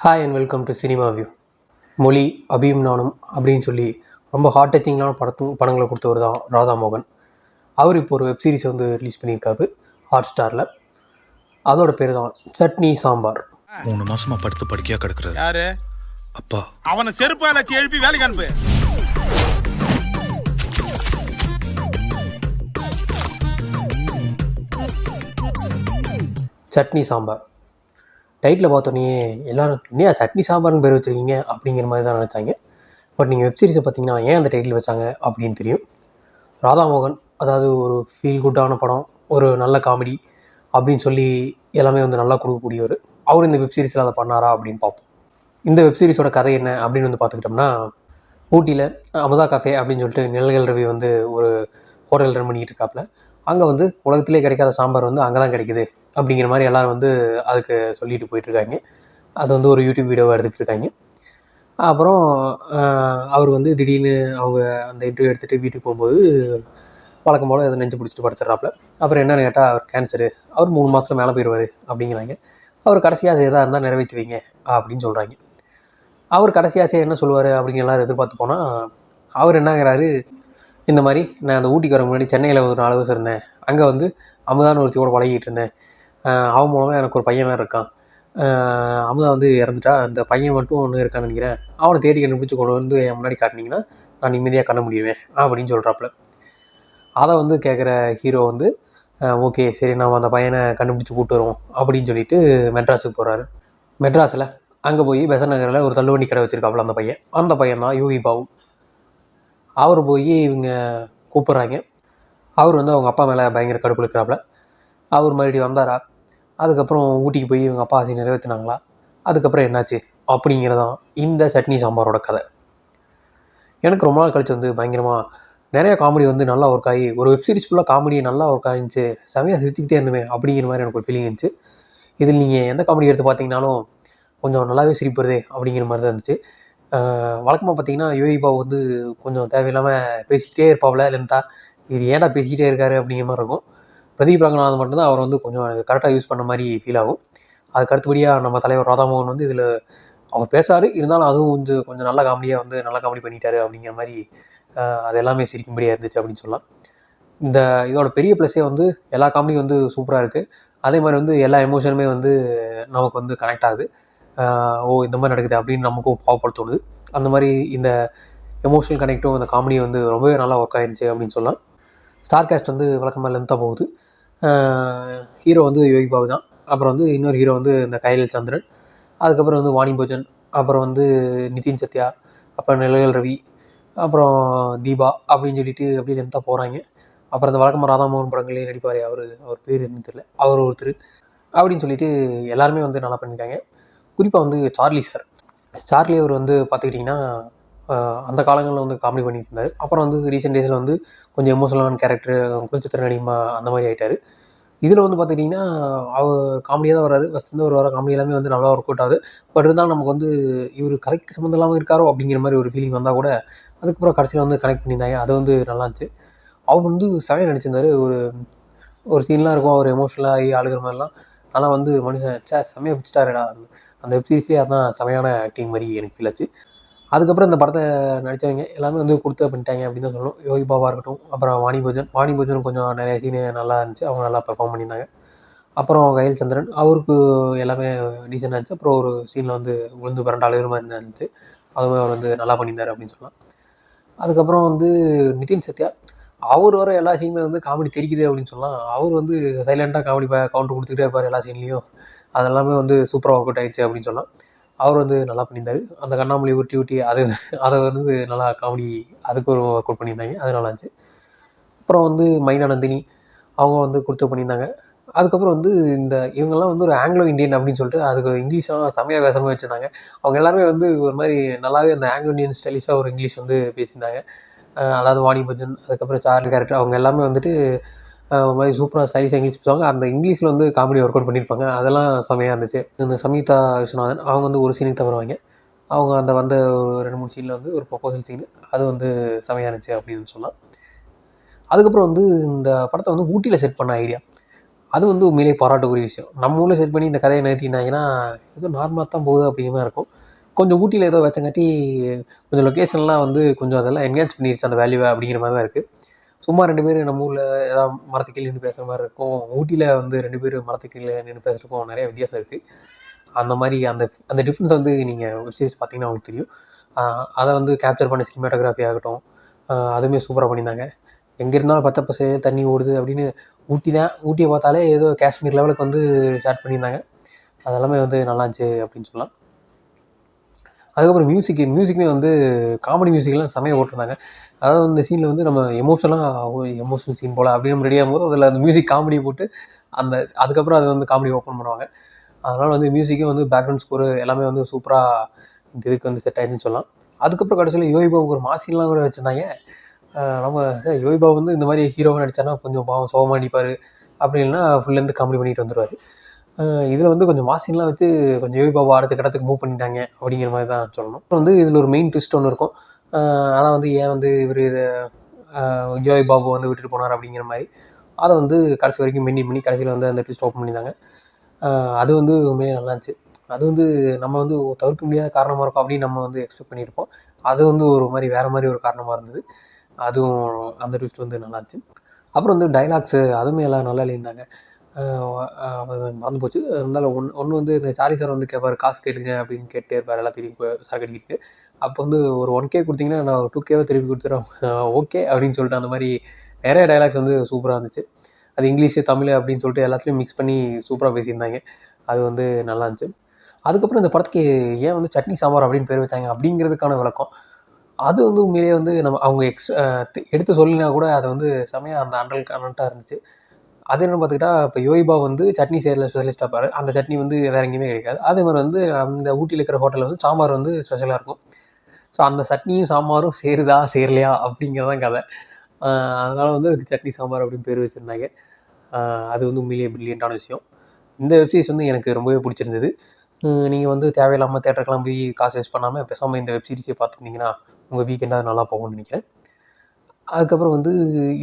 Hi and welcome to cinema view. மொழி அபியும் நானும் அப்படின்னு சொல்லி ரொம்ப ஹார்ட் டச்சிங்கான படங்களை கொடுத்தவர் தான் ராதாமோகன். அவர் இப்போ ஒரு வெப்சீரிஸ் வந்து ரிலீஸ் பண்ணியிருக்காரு ஹாட் ஸ்டாரில். அதோட பேர் தான் சட்னி சாம்பார். 3 மாசமா படுத்து படுக்கையா கிடக்குறாரு. யாரு? அப்பா. அவனை செருப்பால எழுப்பி வேலைக்கு அனுப்பு. சட்னி சாம்பார் டைட்டில் பார்த்தோன்னே எல்லோரும் இன்னும் சட்னி சாம்பார்னு பேர் வச்சுருக்கீங்க அப்படிங்கிற மாதிரி தான் நினச்சாங்க. பட் நீங்கள் வெப்சீரிஸை பார்த்தீங்கன்னா ஏன் அந்த டைட்டில் வச்சாங்க அப்படின்னு தெரியும். ராதாமோகன் அதாவது ஒரு ஃபீல் குட்டான படம், ஒரு நல்ல காமெடி அப்படின்னு சொல்லி எல்லாமே வந்து நல்லா கொடுக்கக்கூடியவர். அவர் இந்த வெப்சீரிஸில் அதை பண்ணாரா அப்படின்னு பார்ப்போம். இந்த வெப்சீரிஸோட கதை என்ன அப்படின்னு வந்து பார்த்துக்கிட்டோம்னா, ஊட்டியில் அமுதா காஃபே அப்படின்னு சொல்லிட்டு நிழல்கள் ரவி வந்து ஒரு ஹோட்டல் ரன் பண்ணிக்கிட்டு இருக்காப்புல. அங்கே வந்து உலகத்திலே கிடைக்காத சாம்பார் வந்து அங்கே தான் கிடைக்குது அப்படிங்கிற மாதிரி எல்லோரும் வந்து அதுக்கு சொல்லிட்டு போயிட்டுருக்காங்க. அது வந்து ஒரு யூடியூப் வீடியோவாக எடுத்துகிட்டு இருக்காங்க. அப்புறம் அவர் வந்து திடீர்னு அவங்க அந்த இன்டர்வியூ எடுத்துகிட்டு வீட்டுக்கு போகும்போது வழக்கம் போல் அதை நெஞ்சு பிடிச்சிட்டு படுத்துட்றாப்புல. அப்புறம் என்னென்னு கேட்டால் அவர் கேன்சரு, அவர் 3 மாதத்துல மேலே போயிடுவார் அப்படிங்கிறாங்க. அவர் கடைசி ஆசை எதாக இருந்தால் நிறைவேற்றுவீங்க அப்படின்னு சொல்கிறாங்க. அவர் கடைசி ஆசையை என்ன சொல்லுவார் அப்படின்னு எல்லோரும் எதிர்பார்த்து போனால், அவர் என்னங்கிறாரு, இந்த மாதிரி நான் அந்த ஊட்டிக்கு வர முன்னாடி சென்னையில் ஒரு 4 வருஷம் இருந்தேன். அங்கே வந்து அமுதான்னு ஒருத்தி கூட பழகிட்டு இருந்தேன். அவன் மூலமாக எனக்கு ஒரு பையன் வேறு இருக்கான். அமுதா வந்து இறந்துட்டா, அந்த பையன் மட்டும் ஒன்று இருக்கான்னு நினைக்கிறேன். அவனை தேடி கண்டுபிடிச்சி கொண்டு வந்து என் முன்னாடி காட்டினீங்கன்னா நான் நிம்மதியாக கண்ண முடியுவேன் அப்படின்னு சொல்கிறாப்புல. அதை வந்து கேட்குற ஹீரோ வந்து ஓகே சரி நாம் அந்த பையனை கண்டுபிடிச்சி கூப்பிட்டு வருவோம் அப்படின்னு சொல்லிட்டு மெட்ராஸுக்கு போகிறாரு. மெட்ராஸில் அங்கே போய் பெசன் நகரில் ஒரு தள்ளுவண்டி கடை வச்சுருக்காப்புல அந்த பையன் தான் யூவி பாபு. அவர் போய் இவங்க கூப்பிட்றாங்க. அவர் வந்து அவங்க அப்பா மேலே பயங்கர கடுப்பு இருக்கிறாப்புல. அவர் மறுபடியும் வந்தாரா, அதுக்கப்புறம் ஊட்டிக்கு போய் இவங்க அப்பா ஆசை நிறைவேற்றினாங்களா, அதுக்கப்புறம் என்னாச்சு அப்படிங்கிறதான் இந்த சட்னி சாம்பாரோட கதை. எனக்கு ரொம்ப நாள் கழிச்சு வந்து பயங்கரமாக நிறையா காமெடி வந்து நல்லா ஒர்க் ஆகி, ஒரு வெப்சீரிஸ் ஃபுல்லாக காமெடி நல்லா ஒர்க் ஆகிருந்துச்சு, செமையாக சிரிச்சுக்கிட்டே இருந்துமே அப்படிங்கிற மாதிரி எனக்கு ஒரு ஃபீலிங் இருந்துச்சு. இதில் நீங்கள் எந்த காமெடி எடுத்து பார்த்தீங்கன்னாலும் கொஞ்சம் நல்லாவே சிரிப்புறதே அப்படிங்கிற மாதிரி தான் இருந்துச்சு. வழக்கமாக பார்த்தீங்கன்னா யோகி பாபு வந்து கொஞ்சம் தேவையில்லாமல் பேசிக்கிட்டே இருப்பாப்புல லென்த்தாக, இது ஏன்டா பேசிக்கிட்டே இருக்காரு அப்படிங்கிற மாதிரி இருக்கும். பிரதீப் ரங்கநாதன் மட்டும்தான் அவர் வந்து கொஞ்சம் கரெக்டாக யூஸ் பண்ண மாதிரி ஃபீல் ஆகும். அதுக்கு அடுத்தபடியாக நம்ம தலைவர் ராதாமோகன் வந்து இதில் அவர் பேசாரு, இருந்தாலும் அதுவும் வந்து கொஞ்சம் நல்ல காமெடியாக வந்து நல்லா காமெடி பண்ணிட்டாரு அப்படிங்கிற மாதிரி அது எல்லாமே சிரிக்கும்படியாக இருந்துச்சு அப்படின்னு சொல்லலாம். இதோட பெரிய ப்ளஸ்ஸே வந்து எல்லா காமெடியும் வந்து சூப்பராக இருக்குது. அதே மாதிரி வந்து எல்லா எமோஷனுமே வந்து நமக்கு வந்து கனெக்ட் ஆகுது. இந்த மாதிரி நடக்குது அப்படின்னு நமக்கும் பாவப்படுத்தோணுது. அந்த மாதிரி இந்த எமோஷனல் கனெக்டும் அந்த காமெடியும் வந்து ரொம்பவே நல்லா ஒர்க் ஆகிருந்துச்சு அப்படின்னு சொல்லலாம். ஸ்டார்காஸ்ட் வந்து வழக்கமாக லென்த்தாக போகுது. ஹீரோ வந்து யோகி பாபு தான். அப்புறம் வந்து இன்னொரு ஹீரோ வந்து இந்த கையல் சந்திரன், அதுக்கப்புறம் வந்து வாணி போஜன், அப்புறம் வந்து நிதின் சத்யா, அப்புறம் நிழல்கள் ரவி, அப்புறம் தீபா அப்படின்னு சொல்லிட்டு அப்படியே லென்த்தாக போகிறாங்க. அப்புறம் இந்த வழக்கமாக ராதாமோகன் படங்களே நடிப்பார், அவர் பேர் என்னன்னு தெரியல, அவர் ஒருத்தர் அப்படின்னு சொல்லிட்டு எல்லாருமே வந்து நல்லா பண்ணியிருக்காங்க. குறிப்பாக வந்து சார்லி அவர் வந்து பார்த்துக்கிட்டிங்கன்னா அந்த காலங்களில் வந்து காமெடி பண்ணிட்டு இருந்தார். அப்புறம் வந்து ரீசெண்ட் டேஸில் வந்து கொஞ்சம் எமோஷனலான கேரக்டர், குளிச்சித்திர நடிகமா அந்த மாதிரி ஆகிட்டார். இதில் வந்து பார்த்துக்கிட்டிங்கன்னா அவர் காமெடியாக தான் வராது. ஃபஸ்ட் வந்து ஒரு வர காமெடி எல்லாமே வந்து நல்லா ஒர்க் அவுட் ஆகுது. பட் இருந்தாலும் நமக்கு வந்து இவர் கதைக்கு சம்மந்தம் இல்லாமல் இருக்காரோ அப்படிங்கிற மாதிரி ஒரு ஃபீலிங் வந்தால் கூட அதுக்கப்புறம் கடைசியில் வந்து கனெக்ட் பண்ணியிருந்தாங்க. அது வந்து நல்லா இருந்துச்சு. அவர் வந்து செமையாக நடிச்சிருந்தார். ஒரு சீன்லாம் இருக்கும், அவர் எமோஷனலாக ஆகி அழுகிற மாதிரிலாம். ஆனால் வந்து மனுஷன் செமையாக பிடிச்சிட்டாருடா, அந்த வெப்சீரிஸே அதான் செமையான ஆக்டிங் மாதிரி எனக்கு ஃபீல் ஆச்சு. அதுக்கப்புறம் இந்த படத்தை நடித்தவங்க எல்லாமே வந்து கொடுத்து பண்ணிட்டாங்க அப்படின்னு தான் சொல்லணும். யோகி பாபா இருக்கட்டும், அப்புறம் வாணி போஜன் கொஞ்சம் நிறைய சீனு நல்லா இருந்துச்சு, அவங்க நல்லா பெர்ஃபார்ம் பண்ணியிருந்தாங்க. அப்புறம் கயல் சந்திரன் அவருக்கு எல்லாமே டீசெண்டாக இருந்துச்சு. அப்புறம் ஒரு சீனில் வந்து விழுந்து பிறண்டு அழுகிற மாதிரி இருந்துச்சு, அதுவுமே அவர் வந்து நல்லா பண்ணியிருந்தார் அப்படின்னு சொல்லலாம். அதுக்கப்புறம் வந்து நிதின் சத்யா, அவர் வர எல்லா சீனுமே வந்து காமெடி தெரிக்குது அப்படின்னு சொல்லலாம். அவர் வந்து சைலண்ட்டாக காமெடி கவுண்டர் கொடுத்துக்கிட்டே இருப்பார் எல்லா சீன்லேயும். அதெல்லாமே வந்து சூப்பராக ஒர்க் அவுட் ஆகிடுச்சு அப்படின்னு சொல்லலாம். அவர் வந்து நல்லா பண்ணியிருந்தார். அந்த கண்ணாமூலி ஊட்டி அதை வந்து நல்லா காமெடி, அதுக்கு ஒரு ஒர்க் அவுட் பண்ணியிருந்தாங்க, அது நல்லா இருந்துச்சு. அப்புறம் வந்து மைனா நந்தினி அவங்க வந்து கொடுத்து பண்ணியிருந்தாங்க. அதுக்கப்புறம் வந்து இவங்கெல்லாம் வந்து ஒரு ஆங்கிலோ இண்டியன் அப்படின்னு சொல்லிட்டு அதுக்கு இங்கிலீஷாக செமையாக வேஷமாக வச்சுருந்தாங்க. அவங்க எல்லாருமே வந்து ஒரு மாதிரி நல்லாவே அந்த ஆங்கிலோ இண்டியன் ஸ்டைலிஷாக ஒரு இங்கிலீஷ் வந்து பேசியிருந்தாங்க. அதாவது வாணி போஜன், அதுக்கப்புறம் சார்லி கேரக்டர், அவங்க எல்லாமே வந்துட்டு ஒரு மாதிரி சூப்பராக ஸ்டைலிஷாக இங்கிலீஷ் பேசுவாங்க. அந்த இங்கிலீஷில் வந்து காமெடி ஒர்க் அவுட் பண்ணியிருப்பாங்க. அதெல்லாம் செமையாக இருந்துச்சு. இந்த சமீதா விஸ்வநாதன் அவங்க வந்து ஒரு சீனுக்கு தான் வருவாங்க. அவங்க வந்த ஒரு 2-3 சீனில் வந்து ஒரு ப்ரொபோசல் சீனு, அது வந்து செமையாக இருந்துச்சு அப்படின்னு சொல்லலாம். அதுக்கப்புறம் வந்து இந்த படத்தை வந்து ஊட்டியில் செட் பண்ண ஐடியா, அது வந்து உண்மையிலேயே பாராட்டக்கூடிய விஷயம். நம்ம ஊரில் செட் பண்ணி இந்த கதையை நிறுத்தினாங்கன்னா ஏதோ நார்மலாக தான் போகுது அப்படிங்கிற மாதிரி இருக்கும். கொஞ்சம் ஊட்டியில் ஏதோ வச்சங்காட்டி கொஞ்சம் லொக்கேஷன்லாம் வந்து கொஞ்சம் அதெல்லாம் என்ஹான்ஸ் பண்ணிருச்சு அந்த வேல்யூவை அப்படிங்கிற மாதிரி தான் இருக்குது. சும்மா 2 பேர் நம்ம ஊரில் ஏதாவது மரத்துக்கு கீழே நின்று பேசுகிற மாதிரி இருக்கும். ஊட்டியில் வந்து 2 பேர் மரத்துக்கு கீழே நின்று பேசுகிறதுக்கும் நிறைய வித்தியாசம் இருக்குது. அந்த மாதிரி அந்த அந்த டிஃப்ரென்ஸ் வந்து நீங்கள் வெப் சீரிஸ் பார்த்தீங்கன்னா உங்களுக்கு தெரியும். அதை வந்து கேப்சர் பண்ண சினிமாட்டோகிராஃபி ஆகட்டும், அதுவுமே சூப்பராக பண்ணியிருந்தாங்க. எங்கே இருந்தாலும் பச்சை பசையிலே தண்ணி ஓடுது அப்படின்னு ஊட்டியை பார்த்தாலே ஏதோ காஷ்மீர் லெவலுக்கு வந்து ஸ்டார்ட் பண்ணியிருந்தாங்க. அதெல்லாமே வந்து நல்லாச்சு அப்படின்னு சொல்லலாம். அதுக்கப்புறம் மியூசிக்குமே வந்து காமெடி மியூசிக்லாம் செமையாக போட்டிருந்தாங்க. அதாவது இந்த சீனில் வந்து நம்ம எமோஷனல் சீன் போல் அப்படின்னு நம்ம ரெடி ஆகும்போது அதில் அந்த மியூசிக் காமெடியை போட்டு அதுக்கப்புறம் அது வந்து காமெடி ஓப்பன் பண்ணுவாங்க. அதனால் வந்து மியூசிக்கும் வந்து பேக்ரவுண்ட் ஸ்கோரு எல்லாமே வந்து சூப்பராக இந்த இதுக்கு வந்து செட் ஆகிடுன்னு சொல்லலாம். அதுக்கப்புறம் கடைசியில் யோகி பாபுக்கு ஒரு மாசின்லாம் கூட வச்சுருந்தாங்க. நம்ம யோகி பாபு வந்து இந்த மாதிரி ஹீரோவாக நடித்தானா கொஞ்சம் பாவம் சோகமாக நடிப்பார், அப்படி இல்லைன்னா ஃபுல்லேருந்து காமெடி பண்ணிட்டு வந்துடுவார். இதில் வந்து கொஞ்சம் மாசின்லாம் வச்சு கொஞ்சம் யோகி பாபு அடுத்த கடத்துக்கு மூவ் பண்ணிட்டாங்க அப்படிங்கிற மாதிரி தான் சொல்லணும். அப்புறம் வந்து இதில் ஒரு மெயின் ட்விஸ்ட் ஒன்று இருக்கும். ஆனால் வந்து ஏன் வந்து இவர் இதை யோகி பாபு வந்து விட்டுட்டு போனார் அப்படிங்கிற மாதிரி அதை வந்து கடைசி வரைக்கும் மெயின்டைன் பண்ணி கடைசியில் வந்து அந்த ட்விஸ்ட் ஓப்பன் பண்ணியிருந்தாங்க. அது வந்து உண்மையிலே நல்லாச்சு. அது வந்து நம்ம வந்து தவிர்க்க முடியாத காரணமாக இருக்கும் அப்படின்னு நம்ம வந்து எக்ஸ்பெக்ட் பண்ணியிருப்போம். அது வந்து ஒரு மாதிரி வேறு மாதிரி ஒரு காரணமாக இருந்தது. அதுவும் அந்த ட்விஸ்ட் வந்து நல்லாச்சு. அப்புறம் வந்து டைலாக்ஸு அதுவுமே எல்லாம் நல்லா எழுதியிருந்தாங்க. மறந்து போச்சு. இருந்தாலும் ஒன்று வந்து இந்த சாரி சார் வந்து கேட்பார், காசு கேளுங்க அப்படின்னு கேட்டே இருப்பார் எல்லாத்தையும் சரக்கு அடிக்கிட்டு. அப்போ வந்து ஒரு 1K கொடுத்தீங்கன்னா நான் 2Kவை திருப்பி கொடுத்துறேன் ஓகே அப்படின்னு சொல்லிட்டு அந்த மாதிரி நிறைய டைலாக்ஸ் வந்து சூப்பராக இருந்துச்சு. அது இங்கிலீஷு தமிழ் அப்படின்னு சொல்லிட்டு எல்லாத்துலேயும் மிக்ஸ் பண்ணி சூப்பராக பேசியிருந்தாங்க. அது வந்து நல்லா இருந்துச்சு. அதுக்கப்புறம் இந்த படத்துக்கு ஏன் வந்து சட்னி சாம்பார் அப்படின்னு பேர் வச்சாங்க அப்படிங்கிறதுக்கான விளக்கம் அது வந்து உண்மையிலேயே வந்து அவங்க எடுத்து சொல்லினா கூட அது வந்து செமையாக அந்த அண்டல் கனெக்டாக இருந்துச்சு. அது என்னென்னு பார்த்துக்கிட்டா இப்போ யோகி பாபு வந்து சட்னி செய்யறதுல ஸ்பெஷலிஸ்ட்டாக இருப்பார். அந்த சட்னி வந்து வேறு எங்கேயுமே கிடைக்காது. அதே மாதிரி வந்து அந்த ஊட்டியில் இருக்கிற ஹோட்டலில் வந்து சாம்பார் வந்து ஸ்பெஷலாக இருக்கும். ஸோ அந்த சட்னியும் சாம்பாரும் சேருதா சேரலையா அப்படிங்கிறதான் கதை. அதனால் வந்து அதுக்கு சட்னி சாம்பார் அப்படின்னு பேர் வச்சுருந்தாங்க. அது வந்து உண்மையிலேயே ப்ரில்லியண்ட்டான விஷயம். இந்த வெப்சீரிஸ் வந்து எனக்கு ரொம்பவே பிடிச்சிருந்தது. நீங்கள் வந்து தேவையில்லாமல் தேட்டருக்கெல்லாம் போய் காசு வேஸ்ட் பண்ணாமல் பேசாமல் இந்த வெப்சீரிஸை பார்த்துருந்தீங்கன்னா உங்கள் வீக்கெண்டாக நல்லா போகும்னு நினைக்கிறேன். அதுக்கப்புறம் வந்து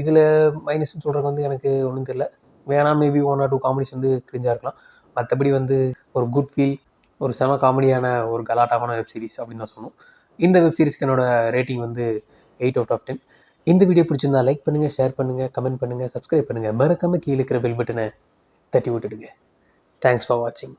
இதில் மைனஸ்ன்னு சொல்கிறதுக்கு வந்து எனக்கு ஒன்றும் தெரியல. வேணாம் மேபி 1 or 2 காமெடிஸ் வந்து கிரிஞ்சாக இருக்கலாம். மற்றபடி வந்து ஒரு குட் ஃபீல், ஒரு செம காமெடியான ஒரு கலாட்டாவான வெப் சீரிஸ் அப்படின்னு தான் சொல்லணும். இந்த வெப் சீரிஸ்க்கு என்னோடய ரேட்டிங் வந்து 8 out of 10. இந்த வீடியோ பிடிச்சிருந்தா லைக் பண்ணுங்கள், ஷேர் பண்ணுங்கள், கமெண்ட் பண்ணுங்கள், சப்ஸ்கிரைப் பண்ணுங்கள். மறக்காமல் கீழே இருக்கிற பெல் பட்டனை தட்டி விட்டுடுங்க. தேங்க்ஸ் ஃபார் வாட்சிங்.